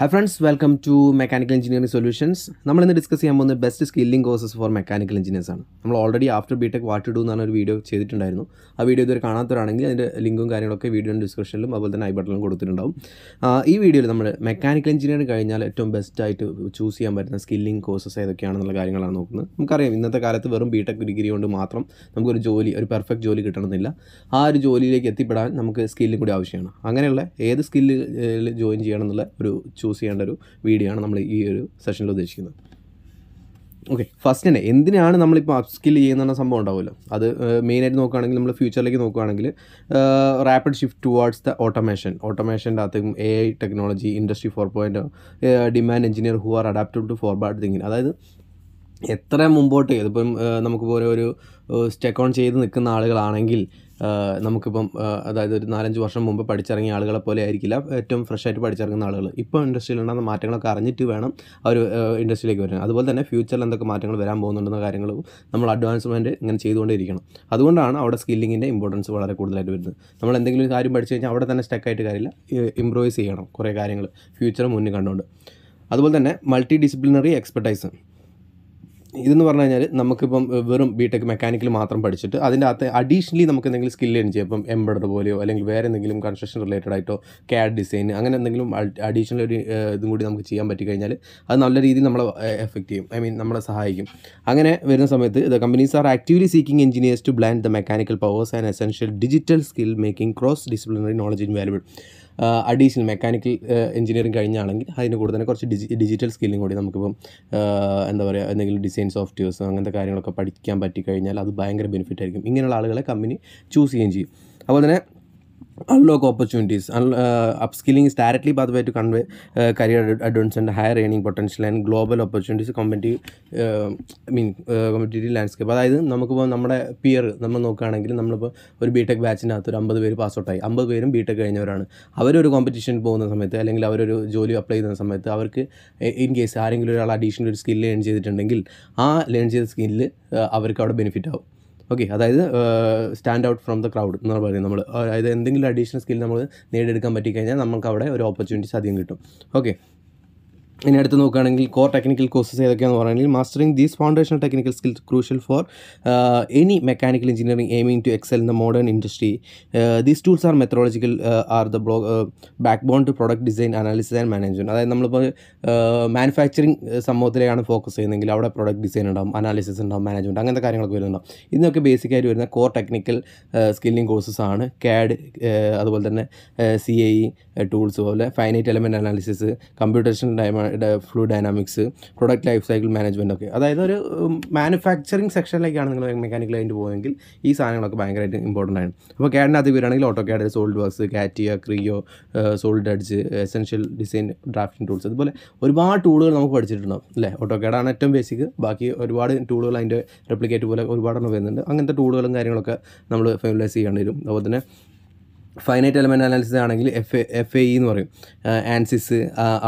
Hi friends, welcome to Mechanical Engineering Solutions. നമ്മൾ ഇന്ന് discuss ചെയ്യാൻ പോകുന്ന best skilling courses for mechanical engineers ആണ്. നമ്മൾ already after BTech what to do എന്നാണ് ഒരു വീഡിയോ ചെയ്തിട്ടുണ്ടായിരുന്നു. ആ വീഡിയോ ഇതുവരെ കാണാത്തവരാണെങ്കിൽ അതിൻ്റെ ലിങ്കും കാര്യങ്ങളൊക്കെ വീഡിയോ ഡിസ്ക്രിപ്ഷനിലും അതുപോലെ തന്നെ ഐ ബട്ടണിലും കൊടുത്തിട്ടുണ്ടാവും. ഈ വീഡിയോയിൽ നമ്മൾ മെക്കാനിക്കൽ എഞ്ചിനീയറിംഗ് കഴിഞ്ഞാൽ ഏറ്റവും ബെസ്റ്റായിട്ട് ചൂസ് ചെയ്യാൻ പറ്റുന്ന സ്കില്ലിംഗ് കോഴ്സസ് ഏതൊക്കെയാണെന്നുള്ള കാര്യങ്ങളാണ് നോക്കുന്നത്. നമുക്കറിയാം ഇന്നത്തെ കാലത്ത് വെറും ബിടെക് ഡിഗ്രി കൊണ്ട് മാത്രം നമുക്കൊരു ജോലി, ഒരു പെർഫെക്റ്റ് ജോലി കിട്ടണമെന്നില്ല. ആ ഒരു ജോലിയിലേക്ക് എത്തിപ്പെടാൻ നമുക്ക് സ്കില്ലും കൂടി ആവശ്യമാണ്. അങ്ങനെയുള്ള ഏത് സ്കില്ലിൽ ജോയിൻ ചെയ്യണം എന്നുള്ള ഒരു ചൂസ് ചെയ്യേണ്ട ഒരു വീഡിയോ ആണ് നമ്മൾ ഈ ഒരു സെഷനിൽ ഉദ്ദേശിക്കുന്നത്. ഓക്കെ, ഫസ്റ്റ് തന്നെ എന്തിനാണ് നമ്മളിപ്പോൾ അപ്പ് സ്കിൽ ചെയ്യുന്ന സംഭവം ഉണ്ടാവുമല്ലോ. അത് മെയിനായിട്ട് നോക്കുകയാണെങ്കിൽ നമ്മൾ ഫ്യൂച്ചറിലേക്ക് നോക്കുകയാണെങ്കിൽ റാപ്പിഡ് ഷിഫ്റ്റ് ടുവാർഡ്സ് ദ ഓട്ടോമേഷൻ്റെ അകത്തേക്കും AI technology, industry 4.0, demand engineer who are adapted to forward thinking. അതായത് എത്ര മുമ്പോട്ട് ഇതിപ്പം നമുക്കിപ്പോൾ ഒരു സ്റ്റെക്ക് ഓൺ ചെയ്ത് നിൽക്കുന്ന ആളുകളാണെങ്കിൽ നമുക്കിപ്പം അതായത് ഒരു 4-5 വർഷം മുമ്പ് പഠിച്ചിറങ്ങിയ ആളുകളെ പോലെ ആയിരിക്കില്ല ഏറ്റവും ഫ്രഷ് ആയിട്ട് പഠിച്ചിറങ്ങുന്ന ആളുകൾ. ഇപ്പോൾ ഇൻഡസ്ട്രിയിലുണ്ടാകുന്ന മാറ്റങ്ങളൊക്കെ അറിഞ്ഞിട്ട് വേണം ആ ഒരു ഇൻഡസ്ട്രിയിലേക്ക് വരാൻ. അതുപോലെ തന്നെ ഫ്യൂച്ചറിൽ എന്തൊക്കെ മാറ്റങ്ങൾ വരാൻ പോകുന്നുണ്ടെന്ന കാര്യങ്ങളും നമ്മൾ അഡ്വാൻസ്മെൻറ്റ് ഇങ്ങനെ ചെയ്തുകൊണ്ടേയിരിക്കണം. അതുകൊണ്ടാണ് അവിടെ സ്കില്ലിങ്ങിൻ്റെ ഇമ്പോർട്ടൻസ് വളരെ കൂടുതലായിട്ട് വരുന്നത്. നമ്മൾ എന്തെങ്കിലും ഒരു കാര്യം പഠിച്ചു കഴിഞ്ഞാൽ അവിടെ തന്നെ സ്റ്റക്കായിട്ട് കാര്യമില്ല, ഇംപ്രൂവൈസ് ചെയ്യണം കുറേ കാര്യങ്ങൾ ഫ്യൂച്ചർ മുന്നിൽ കണ്ടുകൊണ്ട്. അതുപോലെ തന്നെ മൾട്ടി ഡിസിപ്ലിനറി എക്സ്പെർട്ടൈസ്. ഇതെന്ന് പറഞ്ഞു കഴിഞ്ഞാൽ നമുക്കിപ്പം വെറും ബിടെക് മെക്കാനിക്കൽ മാത്രം പഠിച്ചിട്ട് അതിൻ്റെ അകത്ത് അഡീഷണലി നമുക്ക് എന്തെങ്കിലും സ്കില്ല് ഏൺ ചെയ്യാം. ഇപ്പം എംബഡർ പോലെയോ അല്ലെങ്കിൽ വേറെ എന്തെങ്കിലും കൺസ്ട്രക്ഷൻ റിലേറ്റഡ് ആയിട്ടോ CAD ഡിസൈൻ അങ്ങനെ എന്തെങ്കിലും അഡീഷണൽ ഒരു ഇതും കൂടി നമുക്ക് ചെയ്യാൻ പറ്റി കഴിഞ്ഞാൽ അത് നല്ല രീതിയിൽ നമ്മളെ എഫക്റ്റ് ചെയ്യും, നമ്മളെ സഹായിക്കും. അങ്ങനെ വരുന്ന സമയത്ത് the companies are actively seeking engineers to blend the mechanical powers and essential digital skill making cross disciplinary knowledge invaluable. Additional mechanical engineering കഴിഞ്ഞാണെങ്കിൽ അതിന് കൂടെ തന്നെ കുറച്ച് ഡിജിറ്റൽ സ്കില്ലും കൂടി നമുക്കിപ്പം എന്താ പറയുക, എന്തെങ്കിലും ഡിസൈൻ സോഫ്റ്റ്വെയർസ് അങ്ങനത്തെ കാര്യങ്ങളൊക്കെ പഠിക്കാൻ പറ്റിക്കഴിഞ്ഞാൽ അത് ഭയങ്കര ബെനിഫിറ്റ് ആയിരിക്കും. ഇങ്ങനെയുള്ള ആളുകളെ കമ്പനി ചൂസ് ചെയ്യുകയും ചെയ്യും. അതുപോലെ തന്നെ unlock opportunities. Upskilling is directly pathway to convey career advancement, higher earning potential and global opportunities, competitive landscape. അതായത് നമുക്കിപ്പോൾ നമ്മുടെ പിയർ നമ്മൾ നോക്കുകയാണെങ്കിൽ നമ്മളിപ്പോൾ ഒരു ബിടെക് ബാച്ചിനകത്ത് ഒരു 50 പേര് പാസ് ഔട്ടായി, 50 പേരും ബിടെക് കഴിഞ്ഞവരാണ്. അവരൊരു കോമ്പറ്റീഷൻ പോകുന്ന സമയത്ത് അല്ലെങ്കിൽ അവരൊരു ജോലി അപ്ലൈ ചെയ്യുന്ന സമയത്ത് അവർക്ക് ഇൻ കേസ് ആരെങ്കിലും ഒരാൾ അഡീഷണൽ ഒരു സ്കില്ല് ലേൺ ചെയ്തിട്ടുണ്ടെങ്കിൽ ആ ലേൺ ചെയ്ത സ്കില്ല് അവർക്ക് അവിടെ ബെനിഫിറ്റ് ആവും. ഓക്കെ, അതായത് stand out from the crowd എന്ന് പറയുന്നത് നമ്മൾ. അതായത് എന്തെങ്കിലും അഡീഷണൽ സ്കിൽ നമ്മൾ നേടിയെടുക്കാൻ പറ്റിക്കഴിഞ്ഞാൽ നമുക്ക് അവിടെ ഒരു ഓപ്പർച്യൂണിറ്റീസ് അധികം കിട്ടും. ഓക്കെ, ഇനി അടുത്ത് നോക്കുകയാണെങ്കിൽ കോർ ടെക്നിക്കൽ കോഴ്സസ് ഏതൊക്കെയാണെന്ന് പറയുകയാണെങ്കിൽ mastering these foundational technical skills crucial for any mechanical engineering aiming to excel in the modern industry. These tools are methodological are the back bone to product design, analysis and management. അതായത് നമ്മളിപ്പോൾ manufacturing സംഭവത്തിലാണ് focus ചെയ്യുന്നതെങ്കിൽ അവിടെ product design ഉണ്ടാവും, analysis ഉണ്ടാവും, management അങ്ങനത്തെ കാര്യങ്ങളൊക്കെ വരുന്നുണ്ടാവും. ഇതിനൊക്കെ ബേസിക്കായിട്ട് വരുന്ന കോർ ടെക്നിക്കൽ സ്കില്ലിംഗ് കോഴ്സസ് ആണ്. CAD, അതുപോലെ തന്നെ CAE ടൂൾസ് പോലെ finite element analysis, computation fluid dynamics, product life cycle management ഒക്കെ. അതായത് ഒരു മാനുഫാക്ചറിങ് സെക്ഷനിലേക്കാണ് നിങ്ങൾ മെക്കാനിക്കൽ ആയിട്ട് പോകുമെങ്കിൽ ഈ സാധനങ്ങളൊക്കെ ഭയങ്കരമായിട്ട് ഇമ്പോർട്ടൻ്റ് ആണ്. അപ്പോൾ CAD-നകത്ത് വരികയാണെങ്കിൽ AutoCAD, solid works, CATIA, Creo, solid edge, essential design, drafting tools, അതുപോലെ ഒരുപാട് ടൂളുകൾ നമുക്ക് പഠിച്ചിട്ടുണ്ടാവും അല്ലേ. ഓട്ടോക്യാഡാണ് ഏറ്റവും ബേസിക്, ബാക്കി ഒരുപാട് ടൂളുകൾ അതിൻ്റെ റെപ്ലിക്കേറ്റ് പോലെ ഒരുപാടെണ്ണം വരുന്നുണ്ട്. അങ്ങനത്തെ ടൂളുകളും കാര്യങ്ങളൊക്കെ നമ്മൾ ഫെമിലൈസ് ചെയ്യേണ്ടി വരും. അതുപോലെ തന്നെ ഫൈനൈറ്റ് എലമെൻറ്റ് അനാലിസിസ് ആണെങ്കിൽ FAE എന്ന് പറയും, ANSYS,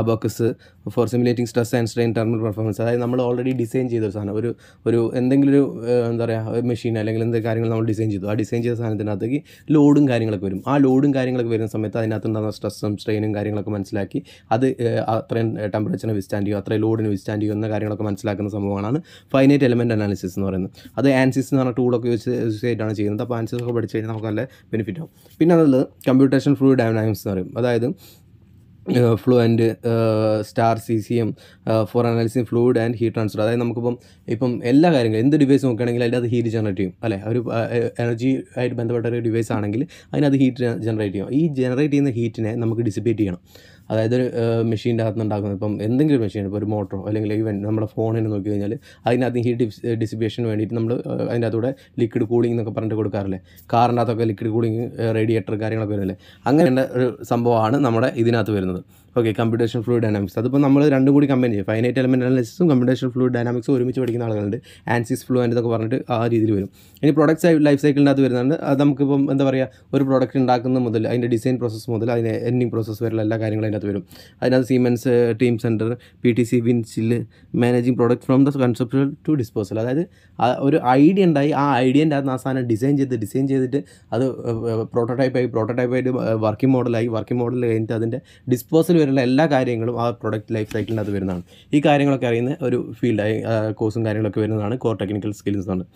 Abaqus for simulating stress and strain thermal performance. അതായത് നമ്മൾ ഓൾറെഡി ഡിസൈൻ ചെയ്തൊരു സാധനം, ഒരു എന്തെങ്കിലും ഒരു എന്താ പറയുക മെഷീൻ അല്ലെങ്കിൽ എന്തെങ്കിലും കാര്യങ്ങൾ നമ്മൾ ഡിസൈൻ ചെയ്തു. ആ ഡിസൈൻ ചെയ്ത സാധനത്തിനകത്തേക്ക് ലോഡും കാര്യങ്ങളൊക്കെ വരും. ആ ലോഡും കാര്യങ്ങളൊക്കെ വരുന്ന സമയത്ത് അതിനകത്തുണ്ടാകുന്ന സ്ട്രെസ്സും സ്ട്രെയിനും കാര്യങ്ങളൊക്കെ മനസ്സിലാക്കി അത് അത്രയും ടെമ്പറേച്ചറിന് വിസ്റ്റാൻഡ് ചെയ്യും, അത്രയും ലോഡിന് വിസ്റ്റാൻഡ് ചെയ്യുന്ന കാര്യങ്ങളൊക്കെ മനസ്സിലാക്കുന്ന സംഭവമാണ് ഫൈനൈറ്റ് എലമെൻറ്റ് അനാലിസിസ് എന്ന് പറയുന്നത്. അത് ആൻസിസ് എന്ന് പറഞ്ഞ ടൂളൊക്കെ യൂസ് ചെയ്തിട്ടാണ് ചെയ്യുന്നത്. അപ്പോൾ ആൻസിസ് ഒക്കെ പഠിച്ചു കഴിഞ്ഞാൽ നമുക്ക് നല്ല ബെനിഫിറ്റ് ആവും. പിന്നെ അതുള്ളത് കമ്പ്യൂട്ടേഷൻ ഫ്ലൂയിഡ് ഡൈനാമിക്സ് എന്ന് പറയും. അതായത് Fluent, star CCM for analysing fluid and heat transfer. അതായത് ഇപ്പം എല്ലാ കാര്യങ്ങളും എന്ത് ഡിവൈസ് നോക്കുകയാണെങ്കിൽ അതിൻ്റെ അത് ഹീറ്റ് ജനറേറ്റ് ചെയ്യും അല്ലേ. ഒരു എനർജി ആയിട്ട് ബന്ധപ്പെട്ട ഒരു ഡിവൈസ് ആണെങ്കിൽ അതിനകത്ത് ഹീറ്റ് ജനറേറ്റ് ചെയ്യും. ഈ ജനറേറ്റ് ചെയ്യുന്ന ഹീറ്റിനെ നമുക്ക് ഡിസിപ്പേറ്റ് ചെയ്യണം. അതായത് ഒരു മെഷീൻ്റെ അകത്ത് ഉണ്ടാക്കുന്നത് ഇപ്പം എന്തെങ്കിലും മെഷീൻ, ഇപ്പോൾ ഒരു മോട്ടറോ അല്ലെങ്കിൽ ഈവൻ നമ്മുടെ ഫോണിന് നോക്കി കഴിഞ്ഞാൽ അതിനകത്ത് ഹീറ്റ് ഡിസിപ്പേഷന് വേണ്ടിയിട്ട് നമ്മൾ അതിൻ്റെ അകത്തൂടെ ലിക്വിഡ് കൂളിംഗ് എന്നൊക്കെ പറഞ്ഞിട്ട് കൊടുക്കാറില്ലേ. കാറിൻ്റെ അകത്തൊക്കെ ലിക്വിഡ് കൂളിംഗ്, റേഡിയേറ്റർ കാര്യങ്ങളൊക്കെ വരുന്നില്ലേ. അങ്ങനെ ഒരു സംഭവമാണ് നമ്മുടെ ഇതിനകത്ത് വരുന്നത്. Okay, computation fluid dynamics. അതിപ്പോൾ നമ്മൾ രണ്ടും കൂടി കമ്പൈൻ ചെയ്യും. ഫൈനൈറ്റ് എലമെൻറ്റ് അനാലിസിസും കമ്പ്യൂട്ടേഷൻ ഫ്ലൂയിഡ് ഡൈനാമിക്സും ഒരുമിച്ച് പഠിക്കുന്ന ആളുകളുണ്ട്. ആൻസിസ്, ഫ്ലുവൻറ്റ് എന്നൊക്കെ പറഞ്ഞിട്ട് ആ രീതിയിൽ വരും. ഇനി പ്രൊഡക്റ്റ് ലൈഫ് സൈക്കിളിനകത്ത് വരുന്നുണ്ട്. അത് നമുക്കിപ്പം എന്താ പറയുക, ഒരു പ്രോഡക്റ്റ് ഉണ്ടാക്കുന്ന മുതൽ അതിൻ്റെ ഡിസൈൻ പ്രോസസ്സ് മുതൽ അതിൻ്റെ എൻഡിങ് പ്രോസസ്സ് വരെയുള്ള എല്ലാ കാര്യങ്ങളും അതിനകത്ത് വരും. അതിനകത്ത് Siemens, Teamcenter, PTC, Windchill, managing product from the conceptual to disposal. അതായത് ഒരു ഐഡിയ ഉണ്ടായി, ആ ഐഡിയൻ്റെ അകത്ത് ആ സാധനം ഡിസൈൻ ചെയ്തിട്ട് അത് പ്രോട്ടോടൈപ്പായിട്ട് വർക്കിംഗ് മോഡൽ കഴിഞ്ഞിട്ട് അതിൻ്റെ ഡിസ്പോസൽ വരെയുള്ള എല്ലാ കാര്യങ്ങളും ആ പ്രൊഡക്റ്റ് ലൈഫ് സൈക്കിളിനകത്ത് വരുന്നതാണ്. ഈ കാര്യങ്ങളൊക്കെ അറിയുന്ന ഒരു ഫീൽഡായി കോഴ്സും കാര്യങ്ങളൊക്കെ വരുന്നതാണ് കോർ ടെക്നിക്കൽ സ്കിൽസ് എന്ന്.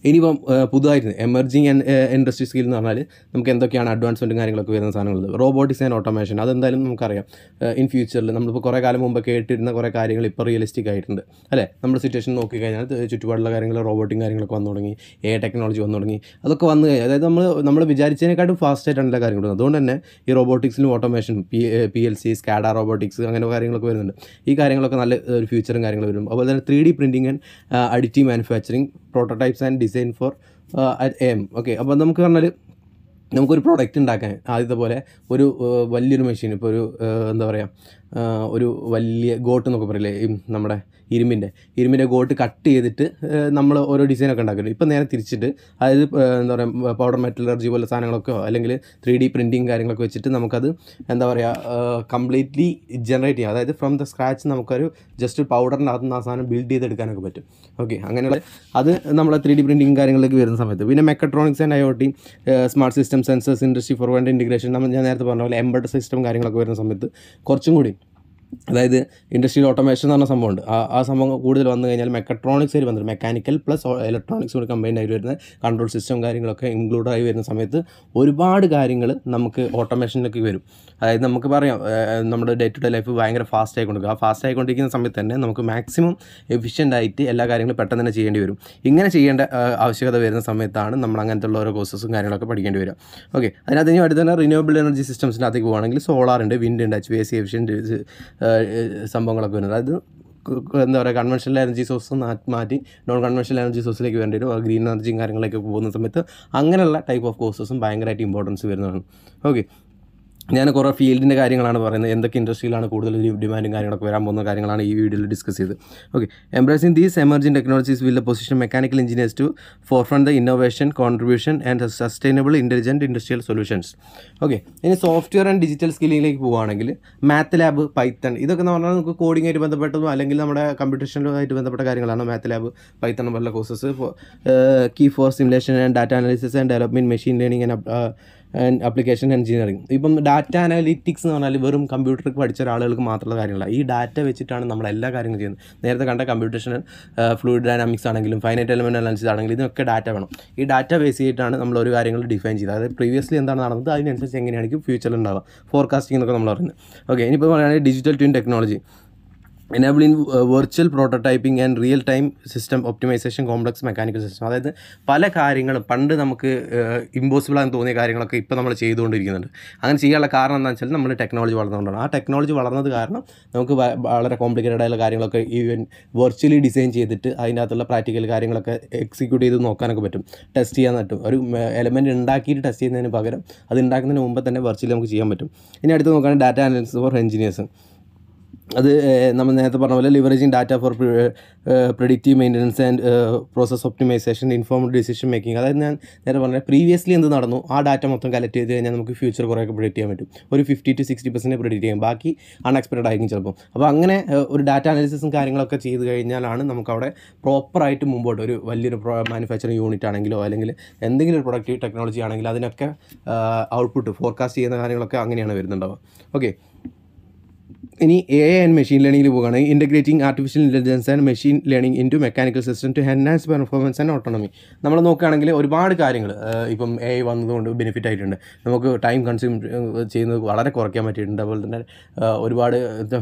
ഇനിയിപ്പം പുതുതായിട്ട് എമർജിങ് ഇൻഡസ്ട്രി സ്കിൽ എന്ന് പറഞ്ഞാൽ നമുക്ക് എന്തൊക്കെയാണ് അഡ്വാൻസ്മെൻറ്റും കാര്യങ്ങളൊക്കെ വരുന്ന സാധനങ്ങൾ. റോബോട്ടിക്സ് ആൻഡ് ഓട്ടോമേഷൻ, അതെന്തായാലും നമുക്കറിയാം ഇൻ ഫ്യൂച്ചറിൽ നമ്മളിപ്പോൾ കുറേ കാലം മുമ്പ് കേട്ടിരുന്ന കുറേ കാര്യങ്ങൾ ഇപ്പോൾ റിയലിസ്റ്റിക് ആയിട്ടുണ്ട് അല്ലേ. നമ്മുടെ സിറ്റുവേഷൻ നോക്കിക്കഴിഞ്ഞാൽ ചുറ്റുപാടുള്ള കാര്യങ്ങൾ റോബോട്ടിക് കാര്യങ്ങളൊക്കെ വന്നു തുടങ്ങി, ടെക്നോളജി വന്നു തുടങ്ങി. അതൊക്കെ വന്നു കഴിഞ്ഞാൽ അതായത് നമ്മൾ വിചാരിച്ചതിനെക്കാട്ടും ഫാസ്റ്റായിട്ടാണ് എല്ലാ കാര്യങ്ങളും വരുന്നത്. അതുകൊണ്ട് തന്നെ ഈ റോബോട്ടിക്സിലും ഓട്ടോമേഷൻ, PLC, സ്കാഡ റോബോട്ടിക്സ് അങ്ങനെ കാര്യങ്ങളൊക്കെ വരുന്നുണ്ട്. ഈ കാര്യങ്ങളൊക്കെ നല്ല ഒരു ഫ്യൂച്ചറും കാര്യങ്ങൾ വരും. അതുപോലെ തന്നെ 3D printing and additive manufacturing, prototypes and design for AM. Okay, അപ്പോൾ നമുക്ക് പറഞ്ഞാൽ നമുക്കൊരു പ്രോഡക്റ്റ് ഉണ്ടാക്കാൻ ആദ്യത്തെ പോലെ ഒരു വലിയൊരു മെഷീൻ, ഇപ്പോൾ ഒരു എന്താ പറയുക, ഒരു വലിയ ഗോട്ട് എന്നൊക്കെ പറയില്ലേ, നമ്മുടെ ഇരുമ്പിൻ്റെ ഗോട്ട് കട്ട് ചെയ്തിട്ട് നമ്മൾ ഓരോ ഡിസൈനൊക്കെ ഉണ്ടാക്കില്ല. ഇപ്പം നേരെ തിരിച്ചിട്ട് അതായത് എന്താ പറയുക പൗഡർ മെറ്റലർജി പോലെ സാധനങ്ങളൊക്കെ അല്ലെങ്കിൽ 3D പ്രിൻറ്റിങ് കാര്യങ്ങളൊക്കെ വെച്ചിട്ട് നമുക്കത് എന്താ പറയുക കംപ്ലീറ്റ്ലി ജനറേറ്റ് ചെയ്യാം. അതായത് ഫ്രം ദ സ്ക്രാച്ച് നമുക്കൊരു ജസ്റ്റ് പൗഡറിനകത്ത് നിന്ന് ആ സാധനം ബിൽഡ് ചെയ്തെടുക്കാനൊക്കെ പറ്റും. ഓക്കെ, അങ്ങനെയുള്ള അത് നമ്മളെ 3D പ്രിൻറ്റിങ് കാര്യങ്ങളിലേക്ക് വരുന്ന സമയത്ത് പിന്നെ mechatronics and IoT, smart system, sensors, industry 4.0 integration, ഞാൻ നേരത്തെ പറഞ്ഞ പോലെ എംബഡ് സിസ്റ്റം കാര്യങ്ങളൊക്കെ വരുന്ന സമയത്ത് കുറച്ചും കൂടി അതായത് ഇൻഡസ്ട്രിയൽ ഓട്ടോമേഷൻ എന്ന് പറഞ്ഞ സംഭവമുണ്ട്. ആ സംഭവം കൂടുതൽ വന്നു കഴിഞ്ഞാൽ മെക്കട്രോണിക്സ് ആയി വന്നിട്ട് മെക്കാനിക്കൽ പ്ലസ് ഇലക്ട്രോണിക്സ് കൂടി കമ്പൈൻഡ് ആയി വരുന്ന കൺട്രോൾ സിസ്റ്റം കാര്യങ്ങളൊക്കെ ഇൻക്ലൂഡ് ആയി വരുന്ന സമയത്ത് ഒരുപാട് കാര്യങ്ങൾ നമുക്ക് ഓട്ടോമേഷനിലേക്ക് വരും. അതായത് നമുക്ക് പറയാം നമ്മുടെ ഡേ ടു ഡേ ലൈഫ് ഭയങ്കര ഫാസ്റ്റ് ആയിക്കൊണ്ടിരിക്കും. ആ ഫാസ്റ്റ് ആയിക്കൊണ്ടിരിക്കുന്ന സമയത്ത് തന്നെ നമുക്ക് മാക്സിമം എഫിഷ്യൻ്റ് ആയിട്ട് എല്ലാ കാര്യങ്ങളും പെട്ടെന്ന് തന്നെ ചെയ്യേണ്ടി വരും. ഇങ്ങനെ ചെയ്യേണ്ട ആവശ്യകത വരുന്ന സമയത്താണ് നമ്മൾ അങ്ങനത്തെ ഉള്ള ഓരോ കോഴ്സസും കാര്യങ്ങളൊക്കെ പഠിക്കേണ്ടി വരിക. ഓക്കെ, അതിനകത്ത് ഇനി അടുത്ത് തന്നെ റിന്യൂവബിൾ എനർജി സിസ്റ്റംസിനകത്തേക്ക് പോകുകയാണെങ്കിൽ സോളാറുണ്ട്, വിൻഡ് ഉണ്ട്, HVAC എഫിഷ്യൻറ്റ് സംഭവങ്ങളൊക്കെ വരുന്നത്. അതായത് എന്താ പറയുക കൺവെൻഷണൽ എനർജി സോഴ്സ് മാറ്റി നോൺ കൺവെൻഷണൽ എനർജി സോഴ്സിലേക്ക് വേണ്ടി വരും. ഗ്രീൻ എനർജിയും കാര്യങ്ങളൊക്കെ പോകുന്ന സമയത്ത് അങ്ങനെയുള്ള ടൈപ്പ് ഓഫ് കോഴ്സസും ഭയങ്കരമായിട്ട് ഇമ്പോർട്ടൻസ് വരുന്നതാണ്. ഓക്കെ, ഞാൻ കുറേ ഫീൽഡിൻ്റെ കാര്യങ്ങളാണ് പറയുന്നത്, എന്തൊക്കെ ഇൻഡസ്ട്രിയിലാണ് കൂടുതൽ ഡിമാൻഡും കാര്യങ്ങളൊക്കെ വരാൻ പോകുന്ന കാര്യങ്ങളാണ് ഈ വീഡിയോയിൽ ഡിസ്കസ് ചെയ്ത്. Okay, embracing these emerging technologies will the position mechanical engineers to forefront the innovation, contribution and sustainable intelligent industrial solutions. Okay, ഇനി സോഫ്റ്റ്വെയർ ആൻഡ് ഡിജിറ്റൽ സ്കില്ലിങ്ങിലേക്ക് പോവുകയാണെങ്കിൽ മാത്ത് ലാബ്, പൈത്തൺ, ഇതൊക്കെ എന്ന് പറഞ്ഞാൽ നമുക്ക് കോഡിങ്ങായിട്ട് ബന്ധപ്പെട്ടതും അല്ലെങ്കിൽ നമ്മുടെ കമ്പ്യൂട്ടേഷനുമായിട്ട് ബന്ധപ്പെട്ട കാര്യങ്ങളാണ്. മാത്ത് ലാബ്, പൈത്തൺ പോലുള്ള courses, key for simulation and data analysis and development, machine learning and application engineering. ഇപ്പം ഡാറ്റ അനാലിറ്റിക്സ് എന്ന് പറഞ്ഞാൽ വെറും കമ്പ്യൂട്ടർക്ക് പഠിച്ച ഒരാളുകൾക്ക് മാത്രമുള്ള കാര്യങ്ങളല്ല. ഈ ഡാറ്റ വെച്ചിട്ടാണ് നമ്മൾ എല്ലാ കാര്യങ്ങളും ചെയ്യുന്നത്. നേരത്തെ കണ്ട കമ്പ്യൂട്ടേഷൻ, ഫ്ലൂയിഡ് ഡൈനാമിക്സ് ആണെങ്കിലും ഫൈനൈറ്റ് എലമെൻറ്റ് അനാലിസിസ് ആണെങ്കിലും ഇതിനൊക്കെ ഡാറ്റ വേണം. ഈ ഡാറ്റ ബേസ് ചെയ്തിട്ടാണ് നമ്മൾ ഒരു കാര്യങ്ങൾ ഡിഫൈൻ ചെയ്തത്. അതായത് പ്രീവിയസ്ലി എന്താണ് നടന്നത് അതിനനുസരിച്ച് എങ്ങനെയായിരിക്കും ഫ്യൂച്ചറിൽ ഉണ്ടാവുക, ഫോർകാസ്റ്റിംഗ് എന്നൊക്കെ നമ്മൾ പറയുന്നത്. ഓക്കെ, ഇനിയിപ്പോൾ പറയുകയാണെങ്കിൽ digital twin technology, enabling virtual prototyping and real time system optimization, complex mechanical system. അതായത് പല കാര്യങ്ങളും പണ്ട് നമുക്ക് ഇമ്പോസിബിൾ ആണെന്ന് തോന്നിയ കാര്യങ്ങളൊക്കെ ഇപ്പോൾ നമ്മൾ ചെയ്തുകൊണ്ടിരിക്കുന്നുണ്ട്. അങ്ങനെ ചെയ്യാനുള്ള കാരണം എന്താണെന്ന് വെച്ചാൽ നമ്മൾ ടെക്നോളജി വളർന്നുകൊണ്ടാണ്. ആ ടെക്നോളജി വളർന്നത് കാരണം നമുക്ക് വളരെ കോംപ്ലിക്കേറ്റഡ് ആയിട്ടുള്ള കാര്യങ്ങളൊക്കെ ഈവൻ വെർച്വലി ഡിസൈൻ ചെയ്തിട്ട് അതിൻ്റെ അകത്തുള്ള പ്രാക്ടിക്കൽ കാര്യങ്ങളൊക്കെ എക്സിക്യൂട്ട് ചെയ്ത് നോക്കാനൊക്കെ പറ്റും, ടെസ്റ്റ് ചെയ്യാൻ പറ്റും. ഒരു എലമെൻറ്റ് ഉണ്ടാക്കിയിട്ട് ടെസ്റ്റ് ചെയ്യുന്നതിന് പകരം അത് ഉണ്ടാക്കുന്നതിന് മുമ്പ് തന്നെ വെർച്വലി നമുക്ക് ചെയ്യാൻ പറ്റും. ഇനി അടുത്ത് നോക്കുകയാണെങ്കിൽ ഡാറ്റ അനാലിസിസ് ഫോർ എഞ്ചിനീയേഴ്സ്. അത് നമ്മൾ നേരത്തെ പറഞ്ഞ പോലെ leveraging data for predictive maintenance and process optimisation, informed decision making. അതായത് ഞാൻ നേരത്തെ പറഞ്ഞ പ്രീവിയസ്ലി എന്ത് നടന്നു ആ ഡാറ്റ മൊത്തം കളക്ട് ചെയ്ത് കഴിഞ്ഞാൽ നമുക്ക് ഫ്യൂച്ചർ കുറേയൊക്കെ പ്രെഡിക്റ്റ് ചെയ്യാൻ പറ്റും. ഒരു 50 to 60% പ്രെഡിക്റ്റ് ചെയ്യാം, ബാക്കി അൺഎക്സ്പെക്റ്റഡ് ആയിരിക്കും ചിലപ്പോൾ. അപ്പോൾ അങ്ങനെ ഒരു ഡാറ്റ അനാലിസിസും കാര്യങ്ങളൊക്കെ ചെയ്ത് കഴിഞ്ഞാലാണ് നമുക്കവിടെ പ്രോപ്പറായിട്ട് മുമ്പോട്ട് ഒരു വലിയൊരു മാനുഫാക്ചറിങ് യൂണിറ്റ് ആണെങ്കിലോ അല്ലെങ്കിൽ എന്തെങ്കിലും ഒരു പ്രൊഡക്റ്റീവ് ടെക്നോളജി ആണെങ്കിലും അതിനൊക്കെ ഔട്ട്പുട്ട് ഫോർകാസ്റ്റ് ചെയ്യുന്ന കാര്യങ്ങളൊക്കെ അങ്ങനെയാണ് വരുന്നുണ്ടാവുക. ഓക്കെ, ഇനി AI ആൻഡ് മെഷീൻ ലേണിംഗിൽ പോകുകയാണെങ്കിൽ integrating artificial intelligence and machine learning into mechanical system to enhance performance and autonomy. നമ്മൾ നോക്കുകയാണെങ്കിൽ ഒരുപാട് കാര്യങ്ങൾ ഇപ്പം AI വന്നതുകൊണ്ട് ബെനിഫിറ്റ് ആയിട്ടുണ്ട്. നമുക്ക് ടൈം കൺസ്യൂം ചെയ്യുന്നത് വളരെ കുറയ്ക്കാൻ പറ്റിയിട്ടുണ്ട്. അതുപോലെ തന്നെ ഒരുപാട്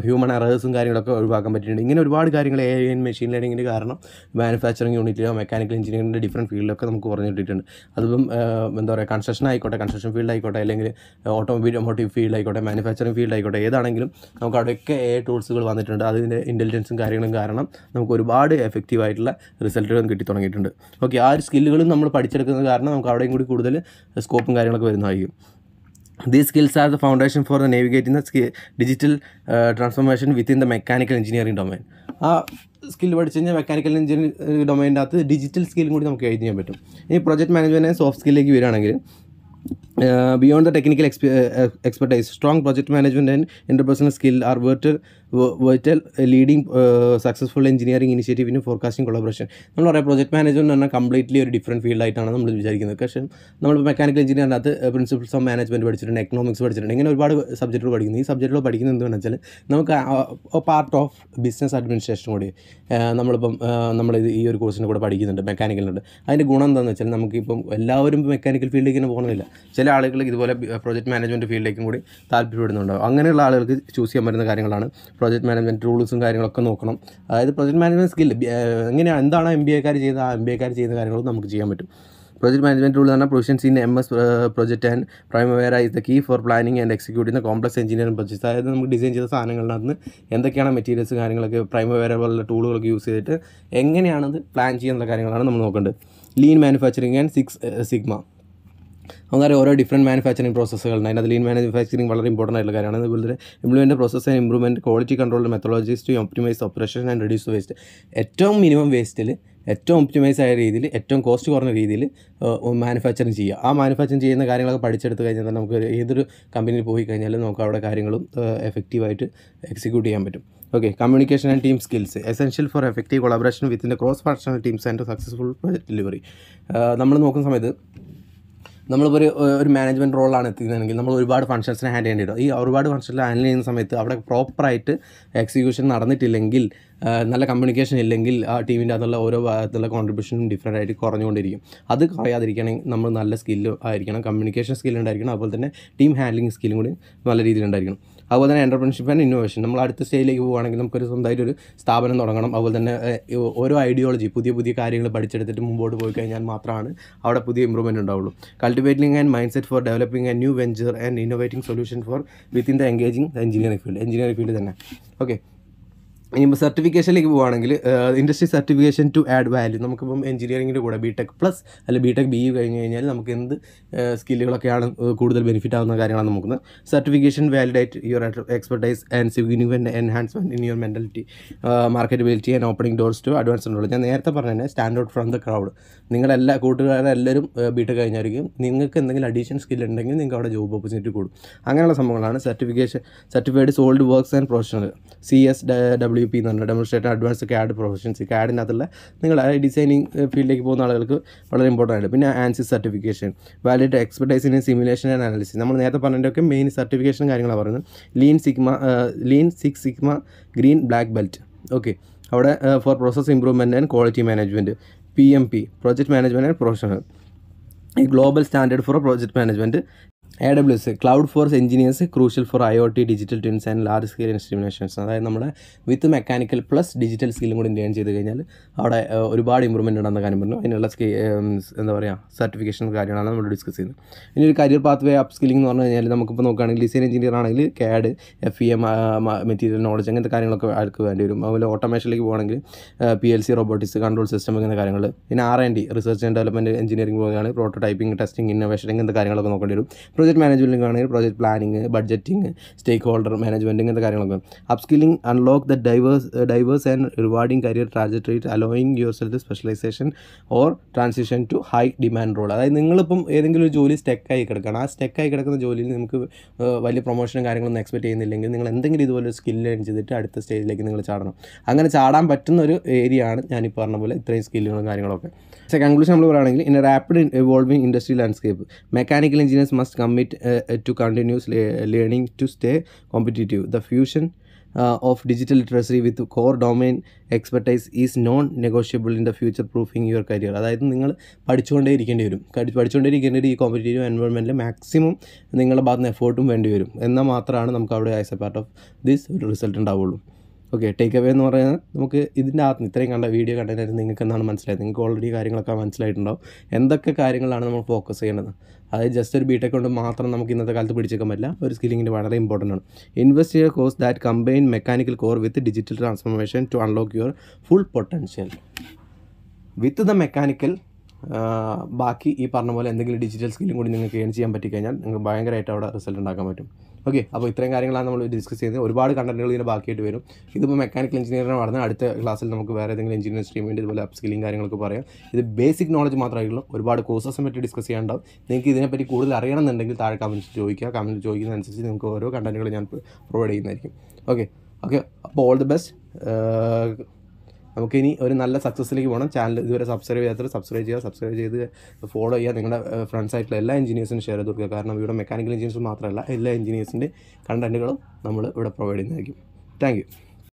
ഹ്യൂമൻ എറേഴ്സും കാര്യങ്ങളൊക്കെ ഒഴിവാക്കാൻ പറ്റിയിട്ടുണ്ട്. ഇങ്ങനെ ഒരുപാട് കാര്യങ്ങൾ AI ആൻഡ് മെഷീൻ ലേണിംഗിൻ്റെ കാരണം മാനുഫാക്ചറിങ് യൂണിറ്റിലോ മെക്കാനിക്കൽ എഞ്ചിനീയറിംഗിൻ്റെ ഡിഫറൻറ്റ് ഫീൽഡിലൊക്കെ നമുക്ക് കുറഞ്ഞു കിട്ടിയിട്ടുണ്ട്. അതിപ്പം എന്താ പറയുക കൺസ്ട്രക്ഷൻ ആയിക്കോട്ടെ, കൺസ്ട്രക്ഷൻ ഫീൽഡ് ആയിക്കോട്ടെ, അല്ലെങ്കിൽ ഓട്ടോമോട്ടീവ് ഫീൽഡ് ആയിക്കോട്ടെ, മാനുഫാക്ചറിങ് ഫീൽഡ് ആയിക്കോട്ടെ, ഏതാണെങ്കിലും നമുക്ക് അവിടെയൊക്കെ AI ടൂൾസുകൾ വന്നിട്ടുണ്ട്. അതിൻ്റെ ഇൻ്റലിജൻസും കാര്യങ്ങളും കാരണം നമുക്ക് ഒരുപാട് എഫക്റ്റീവായിട്ടുള്ള റിസൾട്ടുകളും കിട്ടി തുടങ്ങിയിട്ടുണ്ട്. ഓക്കെ, ആ ഒരു സ്കില്ലുകളും നമ്മൾ പഠിച്ചെടുക്കുന്നത് കാരണം നമുക്ക് അവിടെയും കൂടി കൂടുതൽ സ്കോപ്പും കാര്യങ്ങളൊക്കെ വരുന്നതായിരിക്കും. These skills are the foundation for the navigating the digital transformation within the mechanical engineering domain. ആ സ്കിൽ പഠിച്ചു കഴിഞ്ഞാൽ മെക്കാനിക്കൽ എഞ്ചിനീയറിംഗ് ഡൊമൈൻ്റെ അകത്ത് ഡിജിറ്റൽ സ്കില്ലും കൂടി നമുക്ക് എഴുതി ചെയ്യാൻ പറ്റും. ഇനി പ്രൊജക്ട് മാനേജ്മെൻറ്റ് സോഫ്റ്റ് സ്കില്ലിലേക്ക് വരികയാണെങ്കിൽ Beyond the technical expertise, strong project management and interpersonal skill are vital leading successful engineering initiative in forecasting collaboration. നമ്മൾ പറയാം പ്രൊജക്ട് മാനേജ്മെൻറ്റ് എന്ന് പറഞ്ഞാൽ കംപ്ലീറ്റ്ലി ഒരു ഡിഫറെൻറ്റ് ഫീൽഡായിട്ടാണ് നമ്മൾ വിചാരിക്കുന്നത്. പക്ഷേ നമ്മൾ മെക്കാനിക്കൽ എഞ്ചിനീയറിനകത്ത് പ്രിൻസിപ്പിൾസ് ഓഫ് മാനേജ്മെൻറ്റ് പഠിച്ചിട്ടുണ്ട്, എക്കണോമിക്സ് പഠിച്ചിട്ടുണ്ട്, ഇങ്ങനെ ഒരുപാട് സബ്ജക്റ്റുകൾ പഠിക്കുന്നു. ഈ സബ്ജക്റ്റുകൾ പഠിക്കുന്നത് എന്താണെന്ന് വെച്ചാൽ നമുക്ക് പാർട്ട് ഓഫ് ബിസിനസ് അഡ്മിനിസ്ട്രേഷൻ കൂടി നമ്മളിപ്പം നമ്മൾ ഈ ഒരു കോഴ്സിൻ്റെ കൂടെ പഠിക്കുന്നുണ്ട്, മെക്കാനിക്കലുണ്ട്. അതിൻ്റെ ഗുണം എന്താണെന്ന് വെച്ചാൽ നമുക്കിപ്പം എല്ലാവരും മെക്കാനിക്കൽ ഫീൽഡിലേക്ക് തന്നെ പോകുന്നില്ല. ചില ആളുകൾ ഇതുപോലെ പ്രൊജക്ട് മാനേജ്മെൻറ്റ് ഫീൽഡിലേക്കും കൂടി താല്പര്യപ്പെടുന്നുണ്ടാവും. അങ്ങനെയുള്ള ആളുകൾക്ക് ചൂസ് ചെയ്യാൻ പറ്റുന്ന കാര്യങ്ങളാണ് പ്രൊജക്ട് മാനേജ്മെൻറ്റ് റൂൾസും കാര്യങ്ങളൊക്കെ നോക്കണം. അതായത് പ്രൊജക്ട് മാനേജ്മെൻറ്റ് സ്കിൽ എങ്ങനെയാണ്, എന്താണ് MBA-കാർ ചെയ്ത ആ MBA-കാർ ചെയ്യുന്ന കാര്യങ്ങളും നമുക്ക് ചെയ്യാൻ പറ്റും. പ്രൊജക്ട് മാനേജ്മെൻറ്റ് റൂൾ എന്ന് പറഞ്ഞാൽ proficiency in MS project and Primavera is the key for planning and executing the complex engineering projects. അതായത് നമുക്ക് ഡിസൈൻ ചെയ്ത സാധനങ്ങളിനകത്ത് എന്തൊക്കെയാണ് മെറ്റീരിയൽസ് കാര്യങ്ങളൊക്കെ പ്രൈമവേര പോലുള്ള ടൂളുകളൊക്കെ യൂസ് ചെയ്തിട്ട് എങ്ങനെയാണത് പ്ലാൻ ചെയ്യുന്ന കാര്യങ്ങളാണ് നമ്മൾ നോക്കേണ്ടത്. Lean manufacturing and 6 sigma. അങ്ങനെ ഓരോ ഡിഫറെൻറ്റ് മാനുഫാക്ചറിങ് പ്രോസസ്സുകളുണ്ട്. അതിനകത്ത് ലീൻ മാനുഫാക്ചറിങ് വളരെ ഇമ്പോർട്ടൻ്റ് ആയിട്ടുള്ള കാര്യമാണ്. അതുപോലെ തന്നെ implement process and improvement quality control methodologies to optimise operation and reduce waste. ഏറ്റവും മിനിമം വേസ്റ്റിൽ ഏറ്റവും ഒപ്റ്റിമൈസ് ആയ രീതിയിൽ ഏറ്റവും കോസ്റ്റ് കുറഞ്ഞ രീതിയിൽ മാനുഫാക്ചറിങ് ചെയ്യുക. ആ മാനുഫാക്ചറിങ് ചെയ്യുന്ന കാര്യങ്ങളൊക്കെ പഠിച്ചെടുത്ത് കഴിഞ്ഞാൽ തന്നെ നമുക്ക് ഏതൊരു കമ്പനിയിൽ പോയി കഴിഞ്ഞാൽ നമുക്ക് അവിടെ കാര്യങ്ങളും എഫക്റ്റീവായിട്ട് എക്സിക്യൂട്ട് ചെയ്യാൻ പറ്റും. Okay, communication and team skills essential for effective collaboration within the cross functional teams and successful project delivery. നമ്മൾ നോക്കുന്ന സമയത്ത് നമ്മളിപ്പോൾ ഒരു മാനേജ്മെൻറ്റ് റോളാണ് എത്തിക്കുന്നതെങ്കിൽ നമ്മൾ ഒരുപാട് ഫംഗ്ഷൻസിനെ ഹാൻഡിൽ ചെയ്യേണ്ടി വരും. ഈ ഒരുപാട് ഫംഗ്ഷനിൽ ഹാൻഡിൽ ചെയ്യുന്ന സമയത്ത് അവിടെ പ്രോപ്പറായിട്ട് എക്സിക്യൂഷൻ നടന്നിട്ടില്ലെങ്കിൽ, നല്ല കമ്മ്യൂണിക്കേഷൻ ഇല്ലെങ്കിൽ ആ ടീമിൻ്റെ അതുള്ള ഓരോ ഭാഗത്തുള്ള കോൺട്രിബ്യൂഷനും ഡിഫറൻ്റ് ആയിട്ട് കുറഞ്ഞുകൊണ്ടിരിക്കും. അത് കുറയാതിരിക്കണമെങ്കിൽ നമ്മൾ നല്ല സ്കില്ല് ആയിരിക്കണം, കമ്മ്യൂണിക്കേഷൻ സ്കില്ല് ഉണ്ടായിരിക്കണം, അതുപോലെ തന്നെ ടീം ഹാൻഡ്ലിംഗ് സ്കില്ലും കൂടി നല്ല രീതിയിൽ ഉണ്ടായിരിക്കണം. അതുപോലെ തന്നെ എൻ്റർപ്രണർഷിപ്പ് ആൻഡ് ഇന്നോവേഷൻ. നമ്മൾ അടുത്ത സ്റ്റേജിലേക്ക് പോകുകയാണെങ്കിൽ നമുക്കൊരു സ്വന്തമായിട്ടൊരു സ്ഥാപനം തുടങ്ങണം. അതുപോലെ തന്നെ ഓരോ ഐഡിയോളജി പുതിയ കാര്യങ്ങൾ പഠിച്ചെടുത്തിട്ട് മുമ്പോട്ട് പോയി കഴിഞ്ഞാൽ മാത്രമാണ് അവിടെ പുതിയ ഇമ്പ്രൂവ്മെൻറ്റ് ഉണ്ടാവുള്ളൂ. Cultivating and mind set for developing a new venture and innovating solution for within the engaging engineering field തന്നെ. ഓക്കെ, ഇനിയിപ്പോൾ സർട്ടിഫിക്കേഷനിലേക്ക് പോകുകയാണെങ്കിൽ industry certification to add value. നമുക്കിപ്പം എഞ്ചിനീയറിംഗിൻ്റെ കൂടെ BTech പ്ലസ് അല്ലെങ്കിൽ BTech BE കഴിഞ്ഞ് കഴിഞ്ഞാൽ നമുക്ക് എന്ത് സ്കില്ലുകളൊക്കെയാണ് കൂടുതൽ ബെനിഫിറ്റ് ആവുന്ന കാര്യങ്ങളാണ് നോക്കുന്നത്. Certification validate your expertise and significant enhancement in your mentality, marketability and opening doors to advance knowledge. ഞാൻ നേരത്തെ പറഞ്ഞ തന്നെ stand out from the crowd. നിങ്ങളെല്ലാ കൂട്ടുകാരെല്ലാവരും BTech കഴിഞ്ഞായിരിക്കും. നിങ്ങൾക്ക് എന്തെങ്കിലും അഡീഷണൽ സ്കിൽ ഉണ്ടെങ്കിൽ നിങ്ങൾക്ക് അവിടെ ജോബ് ഓപ്പർച്യൂണിറ്റി കൂടും. അങ്ങനെയുള്ള സംഭവങ്ങളാണ് certified sold works and professional CSWP എന്ന് പറഞ്ഞാൽ ഡെമോൺസ്ട്രേറ്റ് അഡ്വാൻസ് CAD പ്രൊഫഷൻസി. CAD-നകത്തുള്ള നിങ്ങൾ ഡിസൈനിങ് ഫീൽഡിലേക്ക് പോകുന്ന ആളുകൾക്ക് വളരെ ഇമ്പോർട്ടൻ്റ് ആണ്. പിന്നെ ANSYS certification, valid expertise in simulation and analysis. നമ്മൾ നേരത്തെ പറഞ്ഞതിൻ്റെയൊക്കെ മെയിൻ സർട്ടിഫിക്കേഷൻ കാര്യങ്ങളാണ് പറയുന്നത്. Lean 6 sigma green black belt. Okay, അവിടെ for process improvement and quality management. PMP project management and professional, ഈ global standard for project management. AWS cloud for engineers crucial for IoT digital twins and large scale instrumentations. അതായത് നമ്മുടെ with mechanical plus digital സ്കില്ലും കൂടി learn ചെയ്ത് കഴിഞ്ഞാൽ അവിടെ ഒരുപാട് improvement ഉണ്ടെന്ന കാര്യം പറഞ്ഞു. അതിനുള്ള എന്താ പറയുക സർട്ടിഫിക്കേഷൻ കാര്യങ്ങളാണ് നമ്മൾ ഡിസ്കസ് ചെയ്യുന്നത്. ഇനി ഒരു കരിയർ പാത്ത് വേ അപ്പ് സ്കില്ലിംഗ് എന്ന് പറഞ്ഞു കഴിഞ്ഞാൽ നമുക്കിപ്പോൾ നോക്കുകയാണെങ്കിൽ ഡിസൈൻ എഞ്ചിനീയർ ആണെങ്കിൽ CAD, FEM, മെറ്റീരിയൽ നോളജ് അങ്ങനത്തെ കാര്യങ്ങളൊക്കെ ആൾക്ക് വേണ്ടി വരും. അതുപോലെ ഓട്ടോമേഷനിലേക്ക് പോകുകയാണെങ്കിൽ PLC, റോബോട്ടിക്സ്, കൺട്രോൾ സിസ്റ്റം ഇങ്ങനത്തെ കാര്യങ്ങൾ. പിന്നെ R&D research and development engineering പോകുകയാണെങ്കിൽ പ്രോട്ടോടൈപ്പിംഗ്, ടെസ്റ്റിംഗ്, ഇന്നോവേഷൻ ഇങ്ങനത്തെ കാര്യങ്ങളൊക്കെ നോക്കേണ്ടി വരും. പ്രൊജക്ട് മാനേജ്മെൻറ്റിംഗ് ആണെങ്കിൽ project planning, budgeting, stake holder management ഇങ്ങനത്തെ കാര്യങ്ങളൊക്കെ. Upskilling unlock the diverse and rewarding career trajectory allowing your self specialisation or transition to high demand role. അതായത് നിങ്ങളിപ്പം ഏതെങ്കിലും ഒരു ജോലി സ്റ്റെക്കായി കിടക്കുകയാണ്. ആ സ്റ്റെക്കായി കിടക്കുന്ന ജോലിയിൽ നമുക്ക് വലിയ പ്രൊമോഷനും കാര്യങ്ങളൊന്നും എക്സ്പെക്ട് ചെയ്യുന്നില്ലെങ്കിൽ നിങ്ങൾ എന്തെങ്കിലും ഇതുപോലെ സ്കില്ല് ലേൺ ചെയ്തിട്ട് അടുത്ത സ്റ്റേജിലേക്ക് നിങ്ങൾ ചാടണം. അങ്ങനെ ചാടാൻ പറ്റുന്ന ഒരു ഏരിയ ആണ് ഞാനീ പറഞ്ഞ പോലെ ഇത്രയും സ്കില്ലുകളും കാര്യങ്ങളൊക്കെ. കൺക്ലൂഷൻ നമ്മൾ പറയുകയാണെങ്കിൽ in A rapid evolving industry landscape mechanical engineers must commit to continuous learning to stay competitive. The fusion of digital literacy with core domain expertise is non-negotiable in the future proofing your career. അതായത് നിങ്ങൾ പഠിച്ചുകൊണ്ടേ ഇരിക്കേണ്ടി വരും. പഠിച്ചുകൊണ്ടേ ഈ competitive എൻവയോൺമെൻറ്റിൽ maximum നിങ്ങളുടെ ഭാഗത്ത് നിന്ന് എഫേർട്ടും വേണ്ടി വരും. എന്നാൽ മാത്രമാണ് നമുക്ക് അവിടെ as A part of this ഒരു റിസൾട്ട് ഉണ്ടാവുള്ളൂ. ഓക്കെ, ടേക്ക് അവേ എന്ന് പറയുന്നത് നമുക്ക് ഇതിൻ്റെ അകത്ത് ഇത്രയും കണ്ട വീഡിയോ കണ്ടതിനായിട്ട് നിങ്ങൾക്ക് എന്താണ് മനസ്സിലായത്? നിങ്ങൾക്ക് ഓൾറെഡി കാര്യങ്ങളൊക്കെ മനസ്സിലായിട്ടുണ്ടാവും. എന്തൊക്കെ കാര്യങ്ങളാണ് നമ്മൾ ഫോക്കസ് ചെയ്യേണ്ടത്. അതായത് ജസ്റ്റ് ഒരു BTech കൊണ്ട് മാത്രം നമുക്ക് ഇന്നത്തെ കാലത്ത് പിടിച്ചേക്കാൻ പറ്റില്ല. ഒരു സ്കില്ലിങ്ങിൻ്റെ വളരെ ഇമ്പോർട്ടൻ്റ് ആണ്. Invest your course that combine mechanical core with digital transformation to unlock your full potential. With the mechanical ബാക്കി ഈ പറഞ്ഞ പോലെ എന്തെങ്കിലും ഡിജിറ്റൽ സ്കില്ലും കൂടി നിങ്ങൾക്ക് ഏൺ ചെയ്യാൻ പറ്റിക്കഴിഞ്ഞാൽ നിങ്ങൾക്ക് ഭയങ്കരമായിട്ട് അവിടെ റിസൾട്ട് ഉണ്ടാക്കാൻ പറ്റും. ഓക്കെ, അപ്പോൾ ഇത്രയും കാര്യങ്ങളാണ് നമ്മൾ ഡിസ്കസ് ചെയ്യുന്നത്. ഒരുപാട് കണ്ടന്റുകൾ ഇതിന് ബാക്കിയായിട്ട് വരും. ഇതിപ്പോൾ മെക്കാനിക്കൽ എഞ്ചിനീയറിംഗ് നടന്ന അടുത്ത ക്ലാസ്സിൽ നമുക്ക് വേറെ ഏതെങ്കിലും എഞ്ചിനീയറിംഗ് സ്ട്രീമിൻ്റെ ഇതുപോലെ അപ്പ് സ്കില്ലിംഗ് കാര്യങ്ങളൊക്കെ പറയാം. ഇത് ബേസിക് നോളജ് മാത്രമായിട്ടുള്ളൂ. ഒരുപാട് കോഴ്സസിനെ പറ്റി ഡിസ്കസ് ചെയ്യാനുണ്ടാവും. നിങ്ങൾക്ക് ഇതിനെപ്പറ്റി കൂടുതൽ അറിയണമെന്നുണ്ടെങ്കിൽ താഴെ കമൻറ്റ് ചോദിക്കുക. കമൻറ്റ് ചോദിക്കുന്നതനുസരിച്ച് നിങ്ങൾക്ക് ഓരോ കണ്ടന്റുകൾ ഞാൻ പ്രൊവൈഡ് ചെയ്യുന്നതായിരിക്കും. ഓക്കെ, അപ്പോൾ ഓൾ ദി ബെസ്റ്റ്. നമുക്കിനി ഒരു നല്ല സക്സസ്സിലേക്ക് പോകണം. ചാനൽ ഇതുവരെ സബ്സ്ക്രൈബ് ചെയ്യാത്തവർ സബ്സ്ക്രൈബ് ചെയ്ത് ഫോളോ ചെയ്യുക. നിങ്ങളുടെ ഫ്രണ്ട്സ് ആയിട്ടുള്ള എല്ലാ എഞ്ചിനീയേഴ്സിനും ഷെയർ ചെയ്ത് കൊടുക്കുക. കാരണം ഇവിടെ മെക്കാനിക്കൽ എഞ്ചിനീയേഴ്സ് മാത്രമല്ല, എല്ലാ എഞ്ചിനീയേഴ്സിൻ്റെ കണ്ടന്റുകളും നമ്മൾ ഇവിടെ പ്രൊവൈഡ് ചെയ്യുന്നതായിരിക്കും. Thank you.